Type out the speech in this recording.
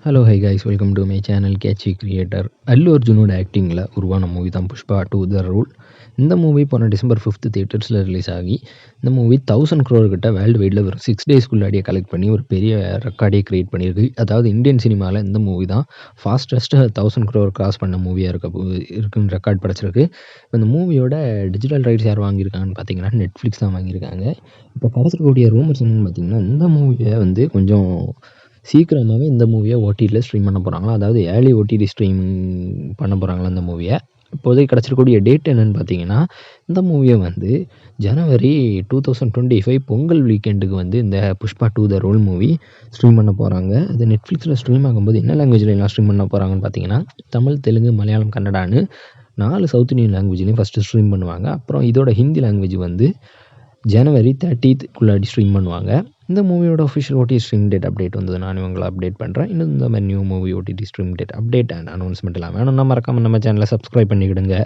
Hello hi guys welcome to my channel catchy creator. Allu அர்ஜுனோட ஆக்டிங்கில் உருவான மூவி தான் புஷ்பா 2 த ரூல். இந்த மூவி போன டிசம்பர் 5th தியேட்டர்ஸில் ரிலீஸ் ஆகி இந்த மூவி 1000 crore கிட்ட வேர்ல்டு வைடில் ஒரு 6 டேஸ்க்குள்ளாடியே கலெக்ட் பண்ணி ஒரு பெரிய ரெக்கார்டே க்ரியேட் பண்ணியிருக்கு. அதாவது இந்தியன் சினிமாவில் இந்த மூவி தான் ஃபாஸ்டஸ்ட்டு 1000 crore கிராஸ் பண்ண மூவியாக இருக்குன்னு ரெக்கார்ட் படைச்சிருக்கு. இப்போ இந்த மூவியோட டிஜிட்டல் ரைட்ஸ் யார் வாங்கியிருக்காங்கன்னு பார்த்தீங்கன்னா நெட்ஃப்ளிக்ஸ் தான் வாங்கியிருக்காங்க. இப்போ கிடைச்சிருக்கக்கூடிய ரூமர்ஸ் என்னென்னு பார்த்தீங்கன்னா இந்த மூவியை வந்து கொஞ்சம் சீக்கிரமாகவே இந்த மூவியை ஓடிடியில் ஸ்ட்ரீம் பண்ண போகிறாங்களா, அதாவது ஏர்லி ஓடிடி ஸ்ட்ரீம் பண்ண போகிறாங்களா இந்த மூவியை. இப்போதைக்கு கிடச்சிருக்கக்கூடிய டேட் என்னென்னு பார்த்தீங்கன்னா இந்த மூவியை வந்து ஜனவரி 2025 பொங்கல் வீக்கெண்டுக்கு வந்து இந்த Pushpa 2 the rule movie stream பண்ண போகிறாங்க. அது நெட்ஃப்ளிக்ஸில் ஸ்ட்ரீம் ஆகும்போது என்ன லாங்குவேஜில் எல்லாம் ஸ்ட்ரீம் பண்ண போகிறாங்கன்னு பார்த்தீங்கன்னா தமிழ், தெலுங்கு, மலையாளம், கன்னடான்னு 4 சவுத் இந்தியன் லாங்குவேஜ்லேயும் ஃபஸ்ட்டு ஸ்ட்ரீம் பண்ணுவாங்க. அப்புறம் இதோட ஹிந்தி லாங்குவேஜ் வந்து ஜனவரி 30th ஸ்ட்ரீம் பண்ணுவாங்க. இந்த மூவியோட official OTT stream date update வந்தது நான் உங்களை அப்டேட் பண்ணுறேன். இன்னும் இந்த மாதிரி new movie OTT stream date update and announcement எல்லாம் வேணும்னா மறக்காமல் நம்ம சேனலை சப்ஸ்கிரைப் பண்ணிக்கிடுங்க.